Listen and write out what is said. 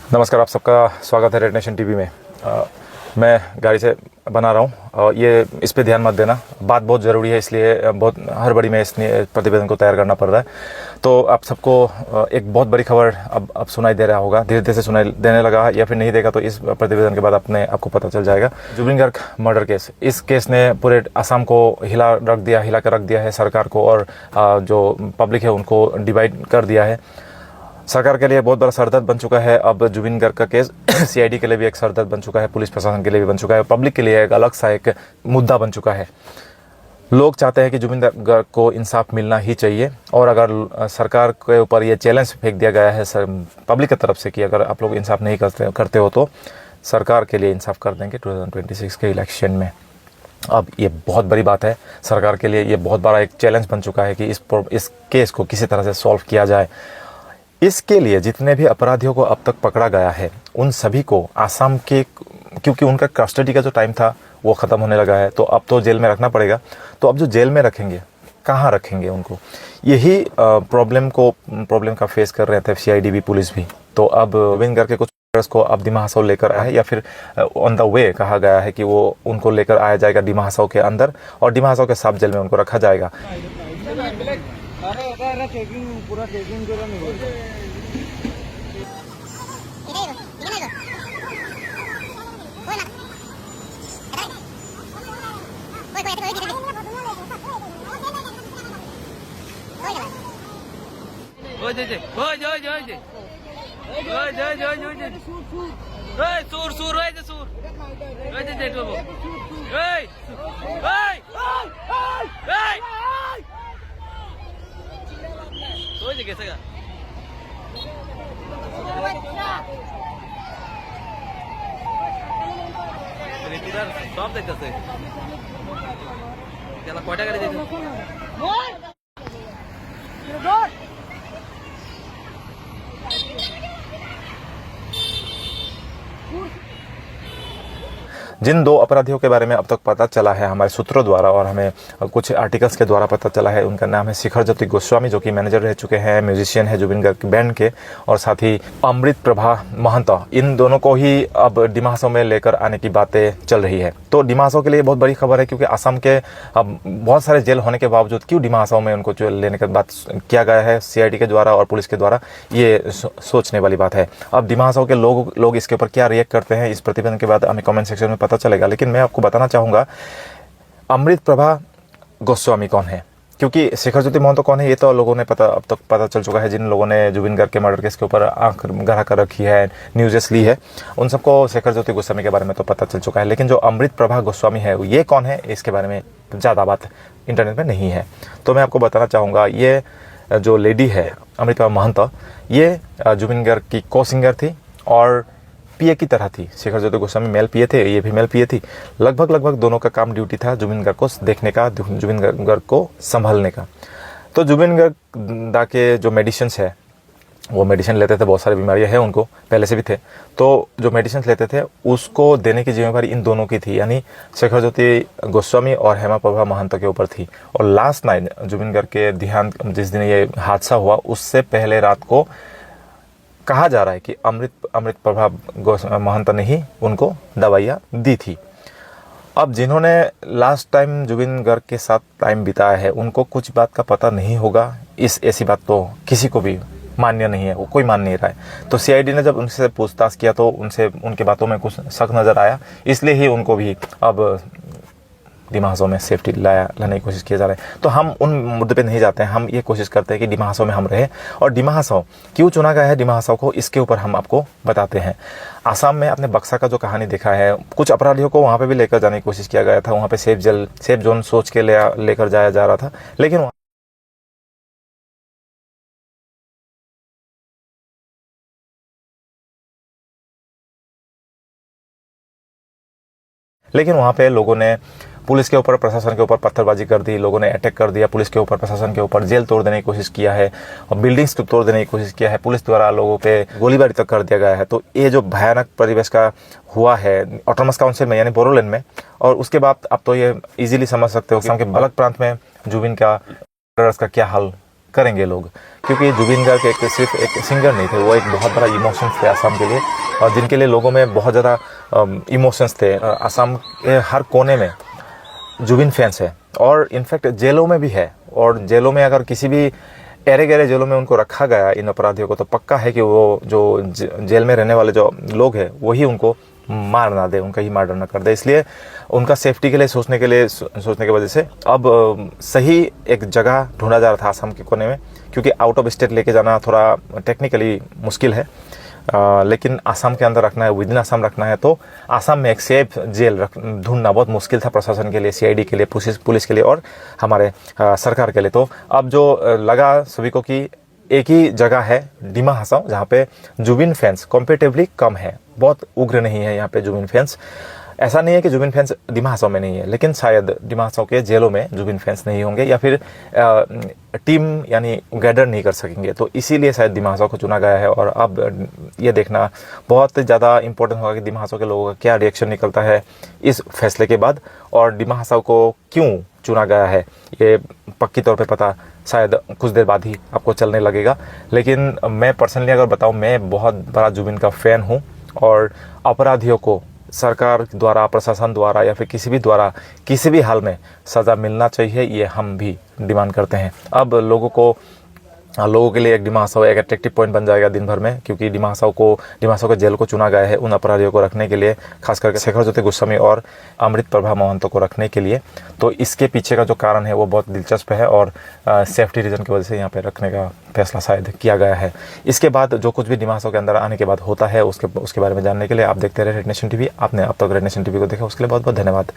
नमस्कार, आप सबका स्वागत है रेड नेशन टीवी में। मैं गाड़ी से बना रहा हूँ और ये इस पे ध्यान मत देना, बात बहुत ज़रूरी है, इसलिए बहुत हड़बड़ी में इस प्रतिवेदन को तैयार करना पड़ रहा है। तो आप सबको एक बहुत बड़ी खबर अब सुनाई दे रहा होगा, धीरे धीरे से सुनाई देने लगा, या फिर नहीं देगा तो इस प्रतिवेदन के बाद आपको पता चल जाएगा। जुबिन गर्ग मर्डर केस, इस केस ने पूरे असम को हिला कर रख दिया है, सरकार को और जो पब्लिक है उनको डिवाइड कर दिया है। सरकार के लिए बहुत बड़ा सरदर्द बन चुका है अब जुबिन गर्ग का केस। सीआईडी के लिए भी एक सरदर्द बन चुका है, पुलिस प्रशासन के लिए भी बन चुका है, पब्लिक के लिए एक अलग सा एक मुद्दा बन चुका है। लोग चाहते हैं कि जुबिन गर्ग को इंसाफ मिलना ही चाहिए, और अगर सरकार के ऊपर ये चैलेंज फेंक दिया गया है पब्लिक की तरफ से कि अगर आप लोग इंसाफ नहीं करते हो तो सरकार के लिए इंसाफ कर देंगे 2026 के इलेक्शन में। अब ये बहुत बड़ी बात है सरकार के लिए, ये बहुत बड़ा एक चैलेंज बन चुका है कि इस केस को किसी तरह से सॉल्व किया जाए। इसके लिए जितने भी अपराधियों को अब तक पकड़ा गया है उन सभी को आसाम के, क्योंकि उनका कस्टडी का जो टाइम था वो ख़त्म होने लगा है, तो अब तो जेल में रखना पड़ेगा। तो अब जो जेल में रखेंगे, कहाँ रखेंगे उनको, यही प्रॉब्लम का फेस कर रहे थे सीआईडी भी, पुलिस भी। तो अब जुबिन गर्ग के कुछ को अब डिमा हसाओ लेकर आए, या फिर ऑन द वे कहा गया है कि वो उनको लेकर आया जाएगा डिमा हसाओ के अंदर, और डिमा हसाओ के सब जेल में उनको रखा जाएगा। पूरा चेकिंग करो सॉफ्ट आहे त्याला कोट्या गाडी द्यायचं जिन दो अपराधियों के बारे में अब तक पता चला है हमारे सूत्रों द्वारा और हमें कुछ आर्टिकल्स के द्वारा पता चला है, उनका नाम है शिखर ज्योति गोस्वामी, जो कि मैनेजर रह चुके हैं, म्यूजिशियन है जुबिन गर्ग बैंड के, और साथ ही अमृत प्रभा महंत। इन दोनों को ही अब डिमा हसाओ में लेकर आने की बातें चल रही है। तो डिमा हसाओ के लिए बहुत बड़ी खबर है, क्योंकि असम के अब बहुत सारे जेल होने के बावजूद क्यों डिमा हसाओ में उनको जो लेने की बात किया गया है सीआईडी के द्वारा और पुलिस के द्वारा, ये सोचने वाली बात है। अब डिमा हसाओ के लोग इसके ऊपर क्या रिएक्ट करते हैं इस प्रतिवेदन के बाद हमें कमेंट सेक्शन में पता चलेगा। लेकिन मैं आपको बताना चाहूँगा अमृत प्रभा गोस्वामी कौन है, क्योंकि शिखर ज्योति महंत कौन है ये तो लोगों ने अब तक पता चल चुका है। जिन लोगों ने जुबिन गर्ग के मर्डर केस के ऊपर आंख गड़ा कर रखी है, न्यूज़ेस ली है, उन सबको शिखर ज्योति गोस्वामी के बारे में तो पता चल चुका है। लेकिन जो अमृत प्रभा गोस्वामी है ये कौन है, इसके बारे में ज़्यादा बात इंटरनेट में नहीं है। तो मैं आपको बताना चाहूँगा, ये जो लेडी है अमृत प्रभा महंत, ये जुबिन गर्ग की को सिंगर थी और पीए की तरह थी। शिखर ज्योति गोस्वामी मेल पीए थे, ये भी मेल पीए थी। लगभग दोनों का काम ड्यूटी था जुबिन गर्ग को देखने का, जुबिन गर्ग को संभालने का। तो जुबिन गर्ग दा के जो मेडिसिन्स है वो मेडिसिन लेते थे, बहुत सारी बीमारियां हैं उनको पहले से भी थे, तो जो मेडिसिन लेते थे उसको देने की जिम्मेदारी इन दोनों की थी, यानी शिखर ज्योति गोस्वामी और हेमा प्रभा महंत के ऊपर थी। और लास्ट नाइट जुबिन गर्ग के देहांत, जिस दिन ये हादसा हुआ उससे पहले रात को कहा जा रहा है कि अमृत प्रभा महंत ने ही उनको दवाइयाँ दी थी। अब जिन्होंने लास्ट टाइम जुबिन गर्ग के साथ टाइम बिताया है उनको कुछ बात का पता नहीं होगा, ऐसी बात तो किसी को भी मान्य नहीं है, वो कोई मान नहीं रहा है। तो सीआईडी ने जब उनसे पूछताछ किया तो उनके बातों में कुछ शक नज़र आया, इसलिए ही उनको भी अब डिमा हसाओ में सेफ्टी लाने की कोशिश किया जा रहा है। तो हम उन मुद्दे पे नहीं जाते हैं, हम ये कोशिश करते हैं कि डिमा हसाओ में हम रहे। और डिमा हसाओ क्यों चुना गया है डिमा हसाओ को, इसके ऊपर हम आपको बताते हैं। आसाम में आपने बक्सा का जो कहानी देखा है, कुछ अपराधियों को वहाँ पे भी लेकर जाने की कोशिश किया गया था, वहाँ पे सेफ जोन सोच के लेकर जाया जा रहा था, लेकिन वहाँ पे लोगों ने पुलिस के ऊपर, प्रशासन के ऊपर पत्थरबाजी कर दी, लोगों ने अटैक कर दिया पुलिस के ऊपर, प्रशासन के ऊपर, जेल तोड़ देने की कोशिश किया है और बिल्डिंग्स तोड़ देने की कोशिश किया है, पुलिस द्वारा लोगों पे गोलीबारी तक कर दिया गया है। तो ये जो भयानक परिवेश का हुआ है ऑटोनमस काउंसिल में यानी बोडोलैंड में, और उसके बाद आप तो ये इजीली समझ सकते हो कि अलग प्रांत में जुबिन का क्या हाल करेंगे लोग, क्योंकि जुबिन गार्ग एक सिर्फ एक सिंगर नहीं थे, वो एक बहुत बड़ा इमोशंस थे असम के लिए, और जिनके लिए लोगों में बहुत ज़्यादा इमोशंस थे। असम के हर कोने में जुबिन फैंस है, और इनफैक्ट जेलों में भी है, और जेलों में अगर किसी भी एरे गहरे जेलों में उनको रखा गया इन अपराधियों को, तो पक्का है कि वो जो जेल में रहने वाले जो लोग हैं वही उनको मार ना दे, उनका ही मर्डर ना कर दे। इसलिए उनका सेफ्टी के लिए सोचने की वजह से अब सही एक जगह ढूंढा जा रहा था असम के कोने में, क्योंकि आउट ऑफ स्टेट लेके जाना थोड़ा टेक्निकली मुश्किल है, लेकिन असम के अंदर रखना है, विद इन असम रखना है, तो असम में एक सेफ जेल ढूंढना बहुत मुश्किल था प्रशासन के लिए, सीआईडी के लिए, पुलिस के लिए और हमारे सरकार के लिए। तो अब जो लगा सभी को कि एक ही जगह है डिमा हसाओ, जहाँ पे जुबिन फैंस कंपेरेटिवली कम है, बहुत उग्र नहीं है यहाँ पे जुबिन फैंस। ऐसा नहीं है कि जुबिन फैंस डिमा हसाओ में नहीं है, लेकिन शायद डिमा हसाओ के जेलों में जुबिन फैंस नहीं होंगे, या फिर टीम यानी गैदर नहीं कर सकेंगे, तो इसीलिए शायद डिमा हसाओ को चुना गया है। और अब ये देखना बहुत ज़्यादा इंपॉर्टेंट होगा कि डिमा हसाओ के लोगों का क्या रिएक्शन निकलता है इस फैसले के बाद, और डिमा हसाओ को क्यों चुना गया है ये पक्की तौर पे पता शायद कुछ देर बाद ही आपको चलने लगेगा। लेकिन मैं पर्सनली अगर बताऊं, मैं बहुत बड़ा जुबिन का फ़ैन हूं, और अपराधियों को सरकार द्वारा, प्रशासन द्वारा या फिर किसी भी द्वारा किसी भी हाल में सज़ा मिलना चाहिए, ये हम भी डिमांड करते हैं। अब लोगों के लिए एक डिमा हसाओ एक अट्रैक्टिव पॉइंट बन जाएगा दिन भर में, क्योंकि डिमा हसाओ के जेल को चुना गया है उन अपराधियों को रखने के लिए, खास करके शेखर ज्योति गोस्वामी और अमृत प्रभा महंतो को रखने के लिए। तो इसके पीछे का जो कारण है वो बहुत दिलचस्प है, और सेफ्टी रीजन की वजह से यहाँ पे रखने का फैसला शायद किया गया है। इसके बाद जो कुछ भी डिमा हसाओ के अंदर आने के बाद होता है उसके बारे में जानने के लिए आप देखते रहे रेड नेशन टीवी। आपने अब तक रेड नेशन टीवी को देखा, उसके लिए बहुत बहुत धन्यवाद।